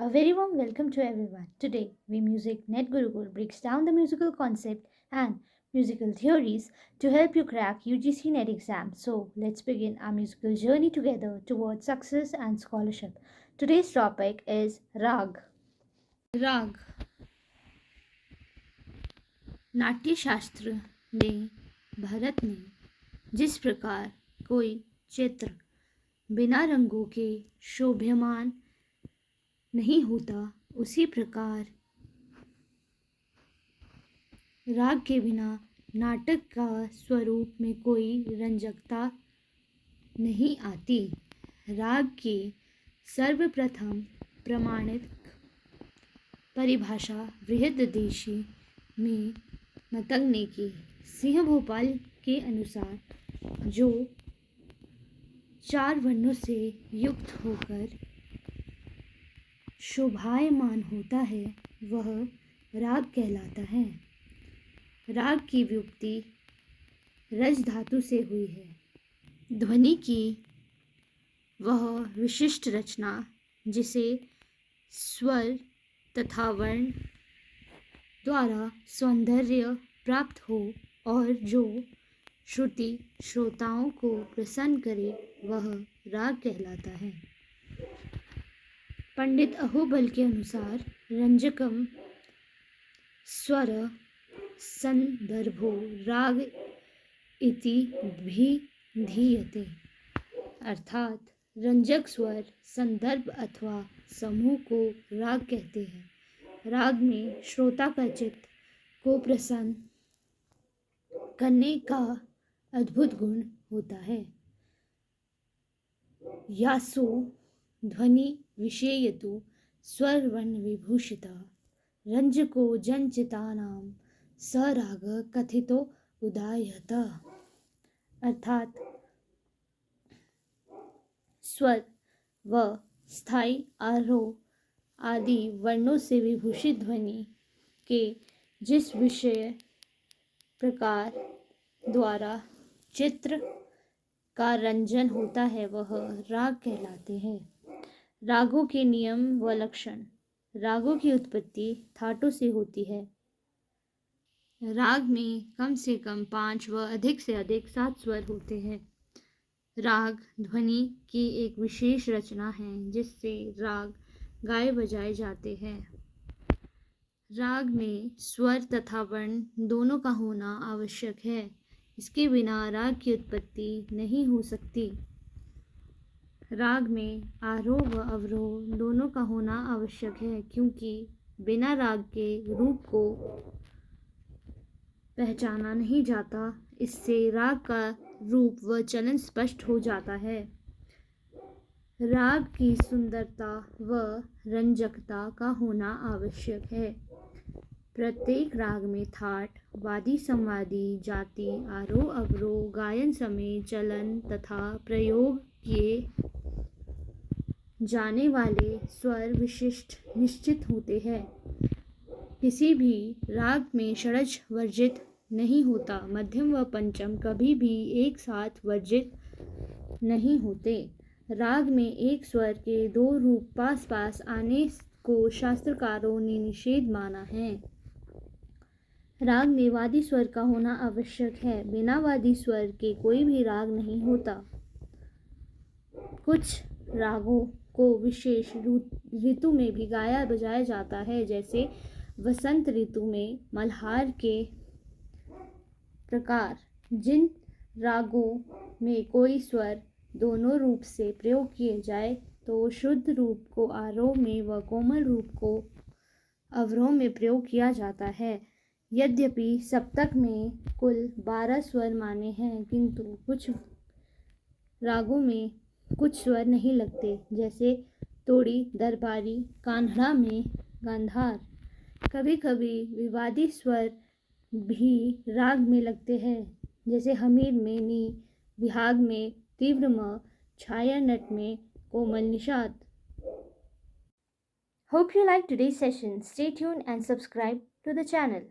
A very warm welcome to everyone. Today, we Music Net Gurukul breaks down the musical concept and musical theories to help you crack UGC Net exam. So, let's begin our musical journey together towards success and scholarship. Today's topic is Rag. राग नाट्य शास्त्र ने भारत में जिस प्रकार कोई चित्र बिना रंगों के शोभ्यमान नहीं होता, उसी प्रकार राग के बिना नाटक का स्वरूप में कोई रंजकता नहीं आती। राग की सर्वप्रथम प्रमाणित परिभाषा बृहददेशी में मतंग ने की। सिंह भोपाल के अनुसार जो 4 वर्णों से युक्त होकर शोभायमान होता है, वह राग कहलाता है। राग की व्युत्पत्ति रज धातु से हुई है। ध्वनि की वह विशिष्ट रचना जिसे स्वर तथा वर्ण द्वारा सौंदर्य प्राप्त हो और जो श्रुति श्रोताओं को प्रसन्न करे, वह राग कहलाता है। पंडित अहोबल के अनुसार रंजकम स्वर संदर्भो राग इति भिधीयते, अर्थात रंजक स्वर संदर्भ अथवा समूह को राग कहते हैं। राग में श्रोता का चित्त को प्रसन्न करने का अद्भुत गुण होता है। यासो ध्वनि विषयतु स्वर वर्ण विभूषिता रंजको जनचितानाम स राग कथितो उदायत, अर्थात स्वर व स्थायी आरोह आदि वर्णों से विभूषित ध्वनि के जिस विषय प्रकार द्वारा चित्र का रंजन होता है, वह राग कहलाते हैं। रागों के नियम व लक्षण। रागों की उत्पत्ति थाटों से होती है। राग में कम से कम 5 व अधिक से अधिक 7 स्वर होते हैं। राग ध्वनि की एक विशेष रचना है जिससे राग गाए बजाए जाते हैं। राग में स्वर तथा वर्ण दोनों का होना आवश्यक है। इसके बिना राग की उत्पत्ति नहीं हो सकती। राग में आरोह व अवरोह दोनों का होना आवश्यक है, क्योंकि बिना राग के रूप को पहचाना नहीं जाता। इससे राग का रूप व चलन स्पष्ट हो जाता है। राग की सुंदरता व रंजकता का होना आवश्यक है। प्रत्येक राग में थाट, वादी संवादी, जाति, आरोह अवरोह, गायन समय, चलन तथा प्रयोग किए जाने वाले स्वर विशिष्ट निश्चित होते हैं। किसी भी राग में षड्ज वर्जित नहीं होता। मध्यम व पंचम कभी भी एक साथ वर्जित नहीं होते। राग में एक स्वर के 2 रूप पास पास आने को शास्त्रकारों ने निषेध माना है। राग में वादी स्वर का होना आवश्यक है। बिना वादी स्वर के कोई भी राग नहीं होता। कुछ रागों को विशेष ऋतु में भी गाया बजाया जाता है, जैसे वसंत ऋतु में मल्हार के प्रकार। जिन रागों में कोई स्वर दोनों रूप से प्रयोग किए जाए तो शुद्ध रूप को आरोह में व कोमल रूप को अवरोह में प्रयोग किया जाता है। यद्यपि सप्तक में कुल 12 स्वर माने हैं, किंतु कुछ रागों में कुछ स्वर नहीं लगते, जैसे तोड़ी, दरबारी, कान्हड़ा में गांधार। कभी कभी विवादी स्वर भी राग में लगते हैं, जैसे हमीर में नी, विहाग में तीव्र म, छाया नट में कोमल Nishad. Hope you liked today's session. Stay tuned and subscribe to the channel.